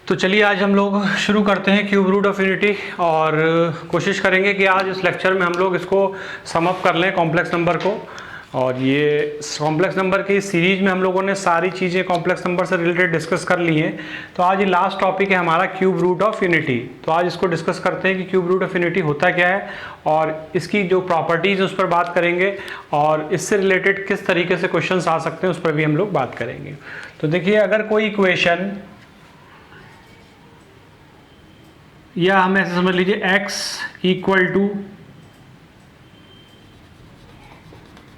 तो चलिए आज हम लोग शुरू करते हैं क्यूब रूट ऑफ यूनिटी और कोशिश करेंगे कि आज इस लेक्चर में हम लोग इसको सम अप कर लें कॉम्प्लेक्स नंबर को। और ये कॉम्प्लेक्स नंबर की सीरीज में हम लोगों ने सारी चीज़ें कॉम्प्लेक्स नंबर से रिलेटेड डिस्कस कर ली हैं। तो आज ये लास्ट टॉपिक है हमारा क्यूब रूट ऑफ यूनिटी। तो आज इसको डिस्कस करते हैं कि क्यूब रूट ऑफ यूनिटी होता क्या है और इसकी जो प्रॉपर्टीज़ उस पर बात करेंगे और इससे रिलेटेड किस तरीके से क्वेश्चन आ सकते हैं उस पर भी हम लोग बात करेंगे। तो देखिए, अगर कोई इक्वेशन या हम ऐसे समझ लीजिए x इक्वल टू,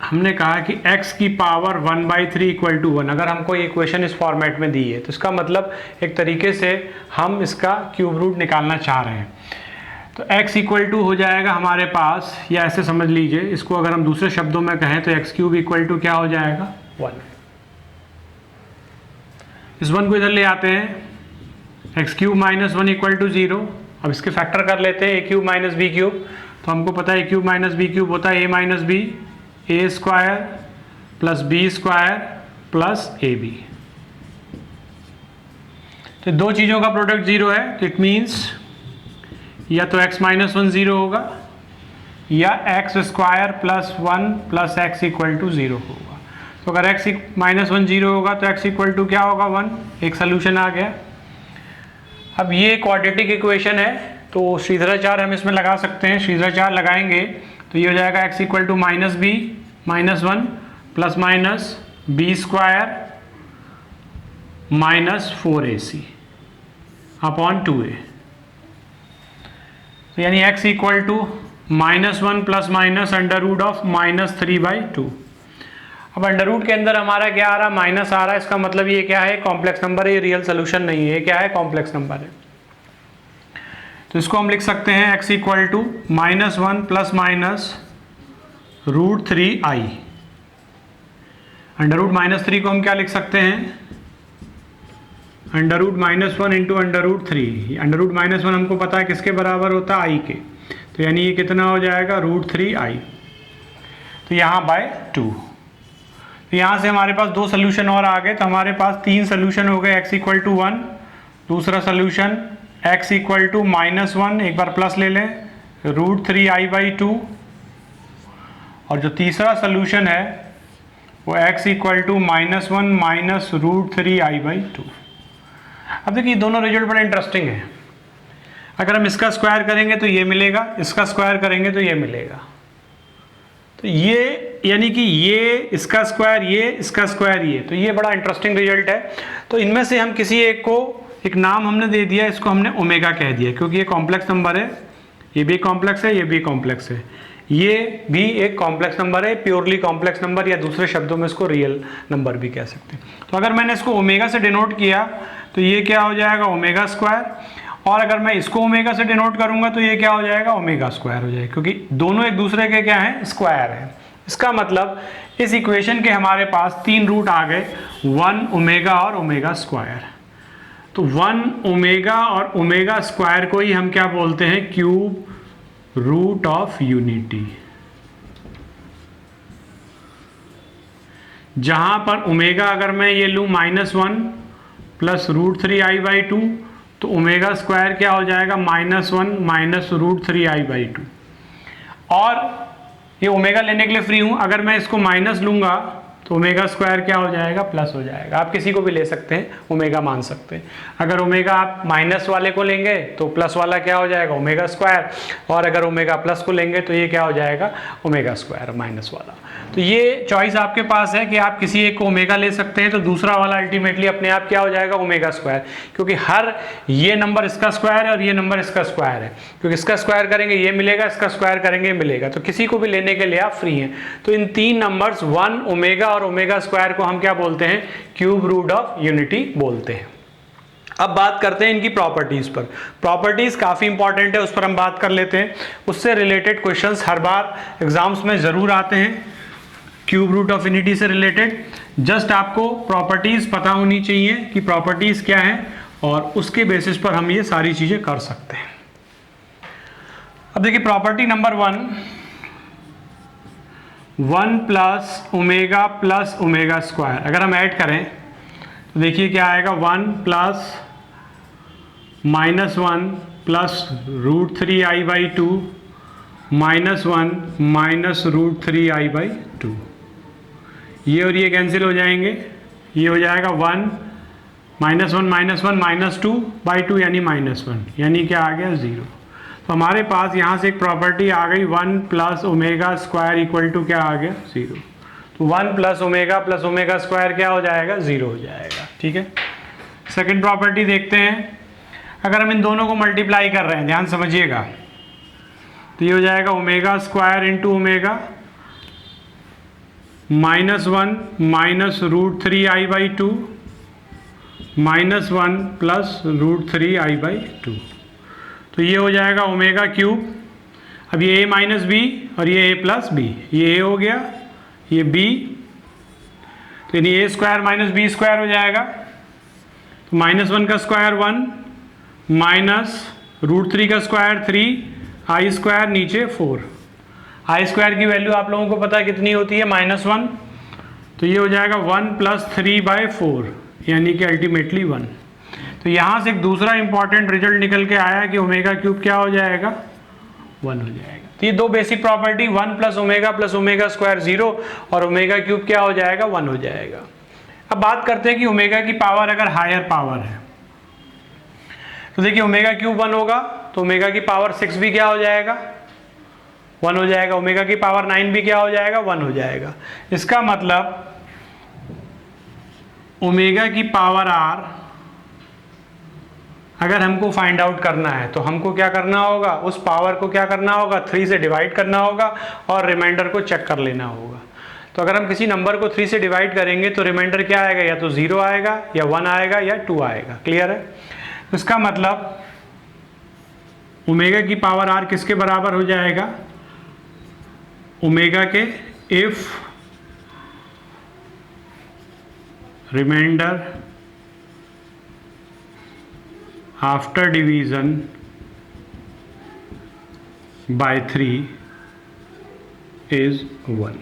हमने कहा कि x की पावर 1/3 इक्वल टू 1, अगर हमको ये इक्वेशन इस फॉर्मेट में दी है तो इसका मतलब एक तरीके से हम इसका क्यूब रूट निकालना चाह रहे हैं। तो x इक्वल टू हो जाएगा हमारे पास, या ऐसे समझ लीजिए इसको, अगर हम दूसरे शब्दों में कहें तो x क्यूब इक्वल टू क्या हो जाएगा 1। इस 1 को इधर ले आते हैं, x cube minus 1 equal to 0। अब इसके फैक्टर कर लेते हैं a cube minus B cube. तो हमको पता है a cube minus B cube होता है a minus B, A square plus B square plus A B. तो दो चीज़ों का प्रोडक्ट 0 है, तो इट मीन्स या तो x माइनस 1 0 होगा या x square plus 1 plus x equal to 0 होगा। तो अगर x माइनस 1 0 होगा तो x इक्वल टू क्या होगा 1। एक सोल्यूशन आ गया। अब ये क्वाड्रेटिक इक्वेशन है तो श्रीधराचार्य हम इसमें लगा सकते हैं। श्रीधराचार्य लगाएंगे तो ये हो जाएगा x equal to minus B minus 1 plus minus B square minus 4ac upon 2a। तो यानी x equal to minus 1 plus minus under root of minus 3/2। अब अंडर रूट के अंदर हमारा क्या आ रहा है, माइनस आ रहा है। इसका मतलब ये क्या है, कॉम्प्लेक्स नंबर है, ये रियल सोल्यूशन नहीं है, ये क्या है, कॉम्प्लेक्स नंबर है। तो इसको हम लिख सकते हैं x equal to minus 1 plus minus root 3i। Under root minus 3 को हम क्या लिख सकते हैं, under root minus 1 into under root 3। Under root minus 1 हमको पता है किसके बराबर होता है, i के। तो यानी ये कितना हो जाएगा रूट 3i। तो यहाँ बाय 2। तो यहाँ से हमारे पास दो सोल्यूशन और आ गए। तो हमारे पास 3 सोल्यूशन हो गए, x इक्वल टू 1, दूसरा solution x equal to minus 1, एक बार प्लस ले लें, रूट 3i/2, और जो तीसरा सोल्यूशन है वो x equal to minus 1 minus root 3i/2। अब देखिए दोनों रिजल्ट बड़े इंटरेस्टिंग है। अगर हम इसका स्क्वायर करेंगे तो ये मिलेगा, इसका स्क्वायर करेंगे तो ये मिलेगा। तो ये यानी कि ये इसका स्क्वायर, ये इसका स्क्वायर, ये, तो ये बड़ा इंटरेस्टिंग रिजल्ट है। तो इनमें से हम किसी एक को एक नाम हमने दे दिया, इसको हमने ओमेगा कह दिया, क्योंकि ये कॉम्प्लेक्स नंबर है, ये भी कॉम्प्लेक्स है, ये भी कॉम्प्लेक्स है, ये भी एक कॉम्प्लेक्स नंबर है, प्योरली कॉम्प्लेक्स नंबर, या दूसरे शब्दों में इसको रियल नंबर भी कह सकते हैं। तो अगर मैंने इसको ओमेगा से डिनोट किया तो ये क्या हो जाएगा, ओमेगा स्क्वायर। और अगर मैं इसको ओमेगा से डिनोट करूंगा तो ये क्या हो जाएगा, ओमेगा स्क्वायर हो जाएगा, क्योंकि दोनों एक दूसरे के क्या हैं, स्क्वायर हैं। इसका मतलब इस इक्वेशन के हमारे पास 3 रूट आ गए, 1 ओमेगा और ओमेगा स्क्वायर। तो 1 ओमेगा और ओमेगा स्क्वायर को ही हम क्या बोलते हैं, क्यूब रूट ऑफ यूनिटी। जहां पर ओमेगा अगर मैं ये लूं माइनस 1 प्लस रूट 3i/2, तो ओमेगा स्क्वायर क्या हो जाएगा, माइनस 1 माइनस रूट 3i/2। और ये ओमेगा लेने के लिए फ्री हूं, अगर मैं इसको माइनस लूंगा तो ओमेगा स्क्वायर क्या हो जाएगा, प्लस हो जाएगा। आप किसी को भी ले सकते हैं, ओमेगा मान सकते हैं। अगर ओमेगा आप माइनस वाले को लेंगे तो प्लस वाला क्या हो जाएगा, ओमेगा स्क्वायर, और अगर ओमेगा प्लस को लेंगे तो ये क्या हो जाएगा, ओमेगा स्क्वायर माइनस वाला। तो ये चॉइस आपके पास है कि आप किसी एक को ओमेगा ले सकते हैं, तो दूसरा वाला अल्टीमेटली अपने आप क्या हो जाएगा, ओमेगा स्क्वायर, क्योंकि हर ये नंबर इसका स्क्वायर है और ये नंबर इसका स्क्वायर है, क्योंकि इसका स्क्वायर करेंगे ये मिलेगा, इसका स्क्वायर करेंगे मिलेगा। तो किसी को भी लेने के लिए आप फ्री हैं। तो इन 3 नंबर्स 1 ओमेगा और ओमेगा स्क्वायर को हम क्या बोलते हैं, क्यूब रूट ऑफ यूनिटी बोलते हैं। अब बात करते हैं इनकी प्रॉपर्टीज पर। प्रॉपर्टीज काफी इंपॉर्टेंट है, उस पर हम बात कर लेते हैं। उससे रिलेटेड क्वेश्चंस हर बार एग्जाम्स में जरूर आते हैं, क्यूब रूट ऑफ यूनिटी से रिलेटेड। जस्ट आपको प्रॉपर्टीज पता होनी चाहिए कि प्रॉपर्टीज क्या है, और उसके बेसिस पर हम ये सारी चीजें कर सकते हैं। अब देखिए property number 1 plus omega square, अगर हम ऐड करें तो देखिए क्या आएगा, 1 plus -1 plus √3i/2 -1 minus √3i/2। ये और ये कैंसिल हो जाएंगे, ये हो जाएगा 1 -1 -2/2 यानी -1, यानी क्या आ गया 0। तो हमारे पास यहाँ से एक प्रॉपर्टी आ गई 1 + ω² इक्वल टू क्या आ गया 0। तो 1 + ω² क्या हो जाएगा 0 हो जाएगा। ठीक है, सेकंड प्रॉपर्टी देखते हैं। अगर हम इन दोनों को मल्टीप्लाई कर रहे हैं, ध्यान समझिएगा, तो ये हो जाएगा ω² × ω -1 माइनस √3i/2 -1 प्लस √3i/2। तो ये हो जाएगा ω3। अब ये a माइनस बी और ये a प्लस बी, ये a हो गया, ये b, तो यानी a² - b² हो जाएगा। तो -1 का स्क्वायर 1 माइनस √3 का स्क्वायर 3, i² नीचे 4। i² की वैल्यू आप लोगों को पता है कितनी होती है -1। तो ये हो जाएगा 1 + 3/4 यानी कि अल्टीमेटली 1। तो यहाँ से एक दूसरा इंपॉर्टेंट रिजल्ट निकल के आया कि ω³ क्या हो जाएगा 1 हो जाएगा। तो ये दो बेसिक प्रॉपर्टी 1 + ω + ω² 0 और ω³ क्या हो जाएगा 1 हो जाएगा। अब बात करते हैं कि ω की पावर अगर हायर पावर है तो देखिए ω³ 1 होगा तो ω की पावर 6 भी क्या हो जाएगा 1 हो जाएगा, ω की पावर 9 भी क्या हो जाएगा 1 हो जाएगा। इसका मतलब ω की पावर r अगर हमको फाइंड आउट करना है तो हमको क्या करना होगा, उस पावर को क्या करना होगा 3 से डिवाइड करना होगा और रिमाइंडर को चेक कर लेना होगा। तो अगर हम किसी नंबर को 3 से डिवाइड करेंगे तो रिमाइंडर क्या आएगा, या तो 0 आएगा या 1 आएगा या 2 आएगा। क्लियर है? इसका मतलब ω की पावर r किसके बराबर हो जाएगा, ω के if remainder after division by 3 is 1।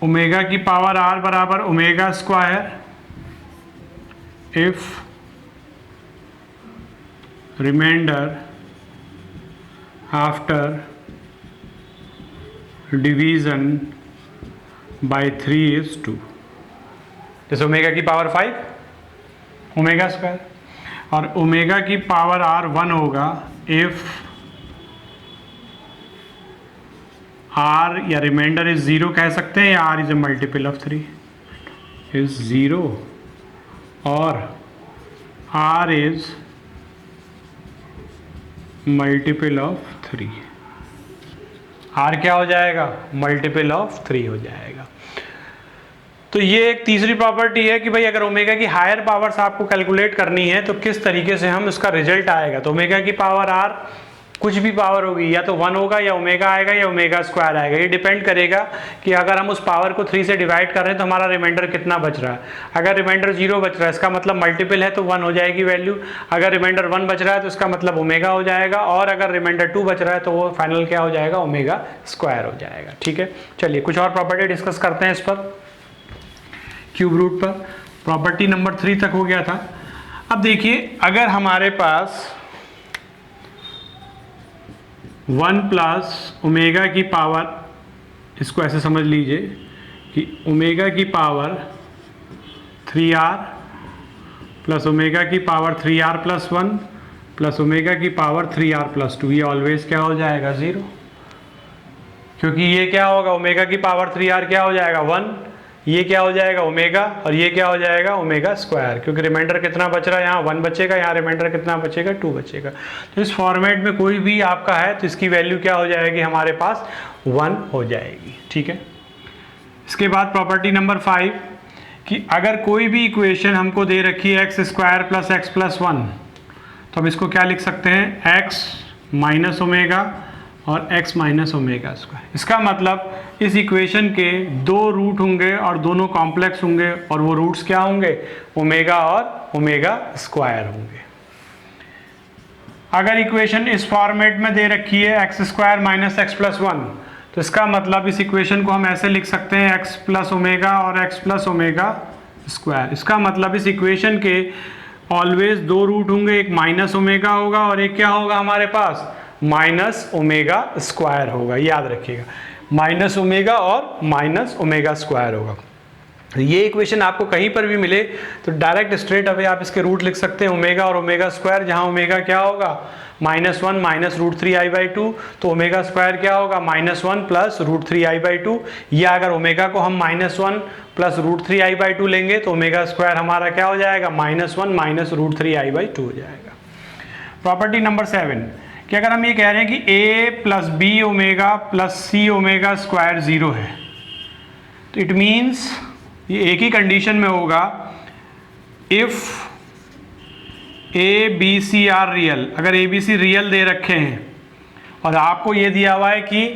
ω की पावर r बराबर ω² if remainder after division by 3 is 2। जैसे ω की पावर 5 ω², और ω की पावर r 1 होगा इफ r या रिमाइंडर इज 0 कह सकते हैं, या r is a multiple of 3 is 0 और r is multiple of 3। r क्या हो जाएगा मल्टीपल ऑफ 3 हो जाएगा। तो ये एक तीसरी प्रॉपर्टी है कि भाई अगर ω की हायर पावर्स आपको कैलकुलेट करनी है तो किस तरीके से हम इसका रिजल्ट आएगा। तो ω की पावर r कुछ भी पावर होगी, या तो 1 होगा या ω आएगा या ω² आएगा। ये डिपेंड करेगा कि अगर हम उस पावर को 3 से डिवाइड कर रहे हैं तो हमारा रिमाइंडर कितना बच रहा है। अगर रिमाइंडर 0 बच रहा है इसका मतलब मल्टीपल है तो 1 हो जाएगी वैल्यू। अगर रिमाइंडर 1 बच रहा है तो इसका मतलब ω हो जाएगा, और अगर रिमाइंडर 2 बच रहा है तो वो फाइनल क्या हो जाएगा ω² हो जाएगा। ठीक है, चलिए कुछ और प्रॉपर्टी डिस्कस करते हैं इस पर, क्यूब रूट पर। प्रॉपर्टी नंबर 3 तक हो गया था। अब देखिए अगर हमारे पास 1 + ω की पावर, इसको ऐसे समझ लीजिए कि ω की पावर 3r प्लस ω की पावर 3r + 1 प्लस ω की पावर 3r + 2, ये ऑलवेज क्या हो जाएगा 0, क्योंकि ये क्या होगा ω की पावर 3r क्या हो जाएगा 1, ये क्या हो जाएगा ω, और ये क्या हो जाएगा ω², क्योंकि रिमाइंडर कितना बच रहा है यहाँ 1 बचेगा, यहाँ रिमाइंडर कितना बचेगा 2 बचेगा। तो इस फॉर्मेट में कोई भी आपका है तो इसकी वैल्यू क्या हो जाएगी हमारे पास 1 हो जाएगी। ठीक है, इसके बाद प्रॉपर्टी नंबर 5 कि अगर कोई भी इक्वेशन हमको दे रखी है x² + x + 1 तो हम इसको क्या लिख सकते हैं x - ω और x - ω²। इसका मतलब इस इक्वेशन के 2 रूट होंगे और दोनों कॉम्प्लेक्स होंगे, और वो रूट्स क्या होंगे ω और ω² होंगे। अगर इक्वेशन इस फॉर्मेट में दे रखी है x² - x + 1 तो इसका मतलब इस इक्वेशन को हम ऐसे लिख सकते हैं x + ω और x + ω²। इसका मतलब इस इक्वेशन के ऑलवेज दो रूट होंगे, एक माइनस ओमेगा होगा और एक क्या होगा हमारे पास, माइनस ओमेगा स्क्वायर होगा, याद रखिएगा, माइनस ओमेगा और माइनस ओमेगा स्क्वायर होगा। ये इक्वेशन आपको कहीं पर भी मिले तो डायरेक्ट स्ट्रेट अवे आप इसके रूट लिख सकते हैं, ओमेगा और ओमेगा स्क्वायर, जहां ओमेगा क्या होगा -1 माइनस √3i/2, तो ओमेगा स्क्वायर क्या होगा -1 प्लस √3i/2, या अगर ओमेगा को हम -1 प्लस √3i/2 लेंगे तो ओमेगा स्क्वायर हमारा क्या हो जाएगा, -1 माइनस √3i/2 हो जाएगा। प्रॉपर्टी नंबर 7 कि अगर हम ये कह रहे हैं कि a plus B omega plus C omega square 0 है, तो इट मीन्स ये एक ही कंडीशन में होगा, if A B C are real, अगर ए बी सी रियल दे रखे हैं और आपको ये दिया हुआ है कि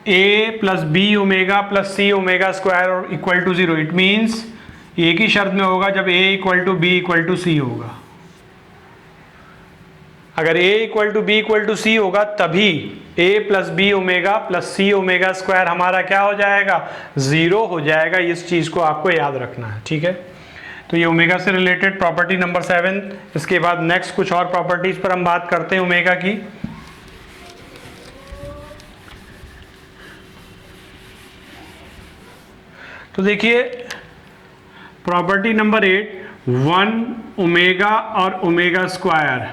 a plus B omega plus C omega square equal to 0, it means एक ही शर्त में होगा जब a equal to b equal to c होगा। अगर a equal to b equal to c होगा तभी a plus B omega plus C omega square हमारा क्या हो जाएगा, 0 हो जाएगा। इस चीज को आपको याद रखना है, ठीक है। तो ये ओमेगा से रिलेटेड प्रॉपर्टी नंबर 7। इसके बाद नेक्स्ट कुछ और प्रॉपर्टीज पर हम बात करते हैं ओमेगा की। तो देखिए प्रॉपर्टी नंबर 8, 1 ओमेगा और omega square,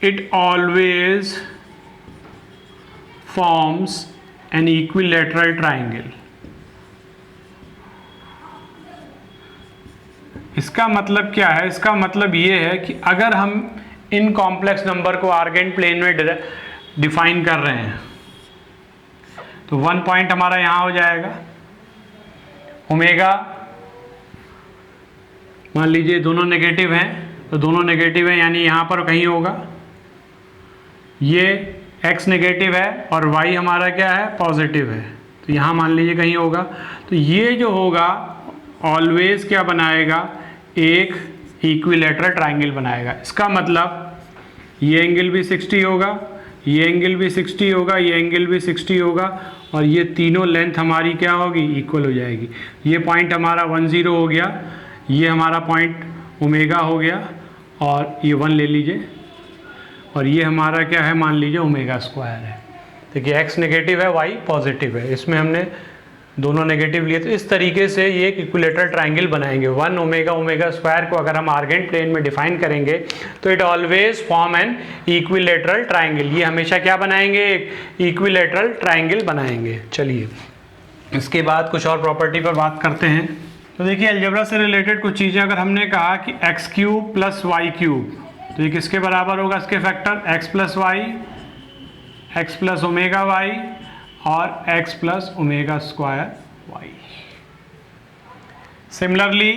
it always forms an equilateral triangle। इसका मतलब क्या है, इसका मतलब ये है कि अगर हम इन कॉम्प्लेक्स नंबर को आर्गेंट प्लेन में डिफाइन कर रहे हैं तो 1 पॉइंट हमारा यहां हो जाएगा, ओमेगा मान लीजिए दोनों नेगेटिव हैं, तो दोनों नेगेटिव हैं यानी यहां पर कहीं होगा, ये x नेगेटिव है और y हमारा क्या है, पॉजिटिव है, तो यहाँ मान लीजिए कहीं होगा। तो ये जो होगा ऑलवेज क्या बनाएगा, एक इक्विलेटरल ट्रायंगल बनाएगा। इसका मतलब ये एंगल भी 60 होगा, ये एंगल भी 60 होगा, ये एंगल भी 60 होगा और ये तीनों लेंथ हमारी क्या होगी, इक्वल हो जाएगी। ये पॉइंट हमारा 1 0 हो गया, ये हमारा पॉइंट ओमेगा हो गया और ये 1 ले लीजिए और ये हमारा क्या है, मान लीजिए ओमेगा स्क्वायर है। देखिए x नेगेटिव है, y पॉजिटिव है, इसमें हमने दोनों नेगेटिव लिए। तो इस तरीके से ये एक इक्विलेटरल ट्रायंगल बनाएंगे। 1 ओमेगा ओमेगा स्क्वायर को अगर हम आर्गेंट प्लेन में डिफाइन करेंगे तो it always form an equilateral triangle. ये हमेशा क्या बनाएंगे, एक इक्विलेटरल ट्रायंगल बनाएंगे। चलिए इसके बाद कुछ और प्रॉपर्टी पर बात करते हैं। तो देखिए अलजेब्रा से रिलेटेड कुछ चीज़ें, अगर हमने कहा कि x cube plus Y cube, तो ये किसके बराबर होगा, इसके factor x plus Y, x plus omega Y और x plus omega square Y. Similarly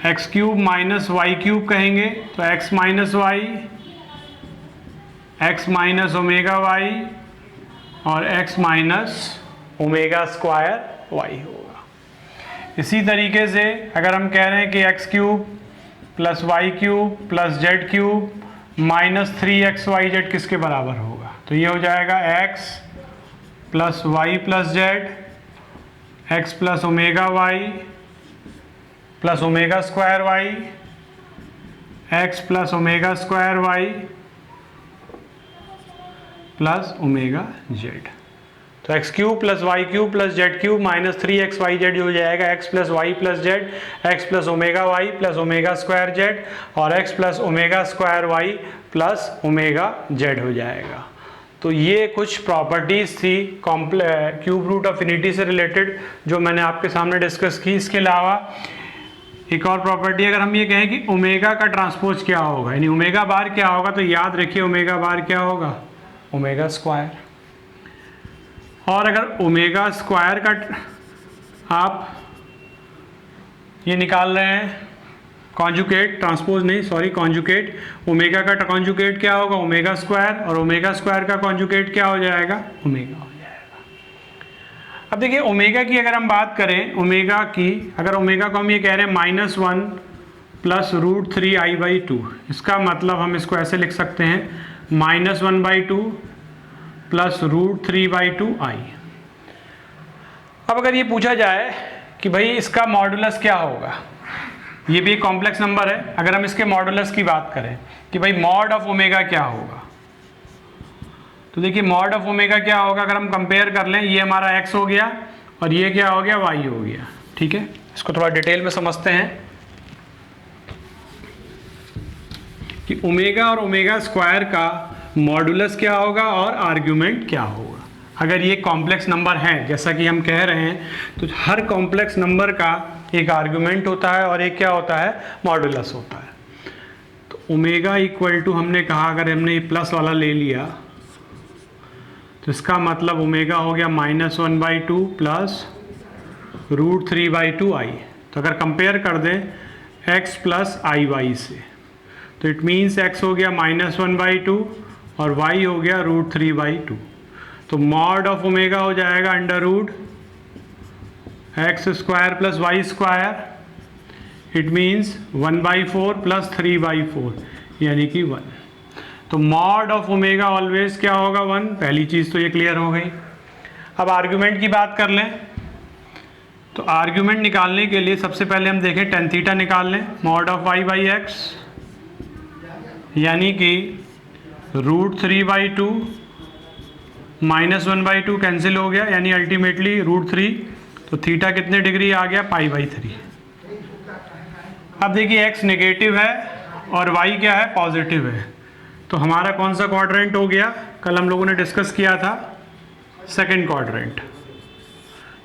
X cube minus Y cube कहेंगे तो x minus Y, X minus omega Y और x minus omega square Y होगा। इसी तरीके से अगर हम कह रहे हैं कि x cube plus Y cube plus z cube minus 3xyz किसके बराबर होगा, तो ये हो जाएगा x plus y plus z, x plus omega y plus omega square y, x plus omega square Y plus omega z. तो x cube plus Y cube plus z cube minus 3xyz हो जाएगा x plus y plus z, x plus omega y plus omega square z और x plus omega square Y plus omega Z हो जाएगा। तो ये कुछ properties थी cube root of इनिटी से रिलेटेड जो मैंने आपके सामने डिस्कस की। इसके अलावा एक और प्रॉपर्टी, अगर हम ये कहें कि ओमेगा का ट्रांसपोज क्या होगा, यानी ओमेगा बार क्या होगा, तो याद रखिए ओमेगा बार क्या होगा, ओमेगा स्क्वायर। और अगर ओमेगा स्क्वायर का आप ये निकाल रहे हैं कॉन्जुगेट, ट्रांसपोज नहीं सॉरी कॉन्जुगेट, ओमेगा का कॉन्जुगेट क्या होगा, ओमेगा स्क्वायर, और ओमेगा स्क्वायर का कॉन्जुगेट क्या हो जाएगा, ओमेगा हो जाएगा। अब देखिए ओमेगा की अगर हम बात करें, ओमेगा की अगर ओमेगा को हम ये कह रहे हैं -1 प्लस √3i/2, इसका मतलब हम इसको ऐसे लिख सकते हैं -1/2 प्लस √3/2i। अब अगर ये पूछा जाए कि भाई इसका मॉडुलस क्या होगा, ये भी एक कॉम्प्लेक्स नंबर है। अगर हम इसके मॉडुलस की बात करें कि भाई मॉड ऑफ ओमेगा क्या होगा, तो देखिए मॉड ऑफ ओमेगा क्या होगा, अगर हम कंपेयर कर लें, ये हमारा x हो गया और ये क्या हो गया, y हो गया। ठीक है, इसको थोड़ा डिटेल में समझते हैं कि ओमेगा और ओमेगा स्क्वायर का मॉडुलस क्या होगा और आर्ग्यूमेंट क्या होगा। अगर ये कॉम्प्लेक्स नंबर है जैसा कि हम कह रहे हैं, तो हर कॉम्प्लेक्स नंबर का एक आर्ग्यूमेंट होता है और एक क्या होता है, मॉडुलस होता है। तो ओमेगा इक्वल टू हमने कहा, अगर हमने ये प्लस वाला ले लिया तो इसका मतलब ओमेगा हो गया -1/2 प्लस √3/2i। तो अगर कंपेयर कर दें x प्लस आई वाई से, तो इट मीन्स x हो गया -1/2 और y हो गया √3/2। तो मॉड ऑफ ओमेगा हो जाएगा √x² plus y², it means 1/4 plus 3/4 यानी कि 1। तो मॉड ऑफ ओमेगा ऑलवेज क्या होगा, 1। पहली चीज़ तो ये क्लियर हो गई। अब आर्ग्यूमेंट की बात कर लें, तो आर्ग्यूमेंट निकालने के लिए सबसे पहले हम देखें tan थीटा निकाल लें। मॉड ऑफ y/x यानी कि √3/2 -1/2 कैंसिल हो गया, यानी अल्टीमेटली √3। तो थीटा कितने डिग्री आ गया, π/3। अब देखिए x नेगेटिव है और y क्या है, पॉजिटिव है। तो हमारा कौन सा क्वाड्रेंट हो गया, कल हम लोगों ने डिस्कस किया था सेकंड क्वाड्रेंट।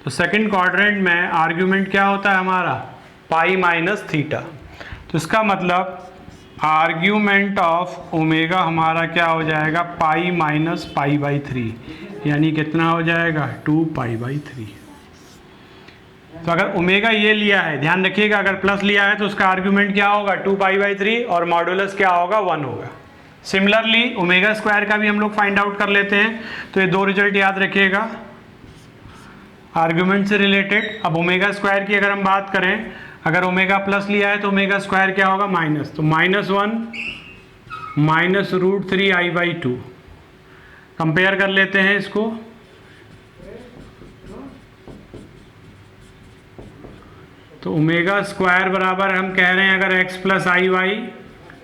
तो सेकंड क्वाड्रेंट में आर्ग्यूमेंट क्या होता है हमारा, π-θ। तो इसका मतलब आर्ग्यूमेंट ऑफ ओमेगा हमारा क्या हो जाएगा, π-π/3 यानी कितना हो जाएगा, 2π/3। तो अगर ओमेगा ये लिया है, ध्यान रखिएगा, अगर प्लस लिया है तो उसका आर्ग्यूमेंट क्या होगा, 2π/3 और मॉडुलस क्या होगा, 1 होगा। सिमिलरली ओमेगा स्क्वायर का भी हम लोग फाइंड आउट कर लेते हैं। तो ये दो रिजल्ट याद रखिएगा आर्ग्यूमेंट से रिलेटेड। अब ओमेगा स्क्वायर की अगर हम बात करें, अगर ओमेगा प्लस लिया है तो ओमेगा स्क्वायर क्या होगा, माइनस। तो -1 -√3i/2। कंपेयर कर लेते हैं इसको। तो ओमेगा स्क्वायर बराबर हम कह रहे हैं अगर x प्लस आई वाई,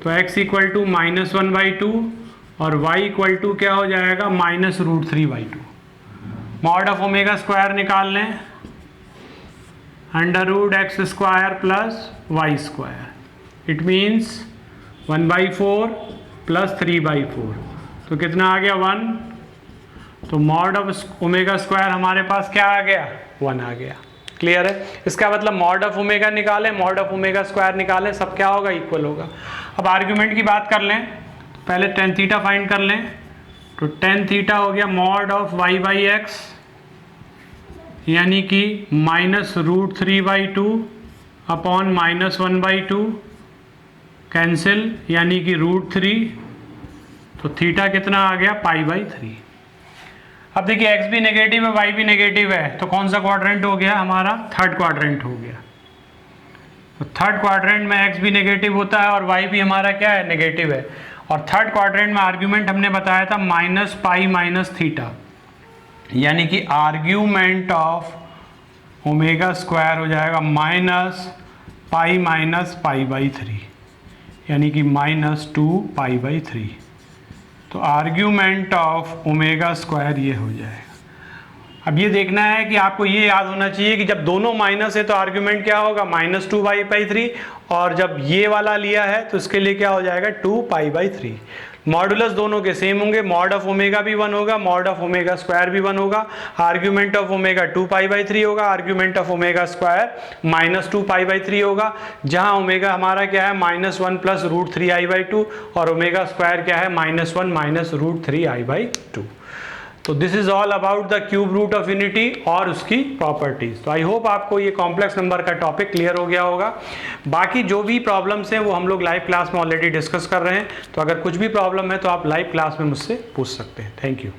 तो x इक्वल टू -1/2 और y इक्वल टू क्या हो जाएगा, -√3/2। मॉड ऑफ ओमेगा स्क्वायर निकाल लें, √x² plus y²। It means 1/4 plus 3/4। तो कितना आ गया, 1। तो मॉड ऑफ ओमेगा स्क्वायर हमारे पास क्या आ गया, 1 आ गया। क्लियर है। इसका मतलब मॉड ऑफ ओमेगा निकालें, मॉड ऑफ ओमेगा स्क्वायर निकालें, सब क्या होगा, इक्वल होगा। अब आर्ग्यूमेंट की बात कर लें, तो पहले tan थीटा फाइंड कर लें। तो tan थीटा हो गया मॉड ऑफ y/x यानी कि -√3/2 अपॉन -1/2 कैंसिल, यानी कि √3। तो थीटा कितना आ गया, π/3। अब देखिए x भी नेगेटिव है, y भी नेगेटिव है, तो कौन सा क्वाड्रेंट हो गया हमारा, थर्ड क्वाड्रेंट हो गया। तो थर्ड क्वाड्रेंट में x भी नेगेटिव होता है और y भी हमारा क्या है, नेगेटिव है। और थर्ड क्वाड्रेंट में आर्ग्यूमेंट हमने बताया था -π-θ, यानी कि आर्ग्यूमेंट ऑफ ओमेगा स्क्वायर हो जाएगा -π-π/3 यानी कि -2π/3। तो आर्ग्यूमेंट ऑफ ओमेगा स्क्वायर ये हो जाएगा। अब ये देखना है कि आपको ये याद होना चाहिए कि जब दोनों माइनस है तो आर्ग्यूमेंट क्या होगा, -2π/3, और जब ये वाला लिया है तो इसके लिए क्या हो जाएगा, 2π/3। मॉडुलस दोनों के सेम होंगे, मॉड ऑफ ओमेगा भी 1 होगा, मॉड ऑफ ओमेगा स्क्वायर भी 1 होगा। आर्ग्यूमेंट ऑफ ओमेगा 2π/3 होगा, आर्ग्यूमेंट ऑफ ओमेगा स्क्वायर -2π/3 होगा। जहां ओमेगा हमारा क्या है, -1 प्लस √3i/2 और ओमेगा स्क्वायर क्या है, -1 √3i/2। तो this is all about the cube root of unity और उसकी प्रॉपर्टीज। तो आई होप आपको ये कॉम्प्लेक्स नंबर का टॉपिक क्लियर हो गया होगा। बाकी जो भी प्रॉब्लम्स हैं वो हम लोग लाइव क्लास में ऑलरेडी डिस्कस कर रहे हैं। तो अगर कुछ भी प्रॉब्लम है तो आप लाइव क्लास में मुझसे पूछ सकते हैं। Thank you.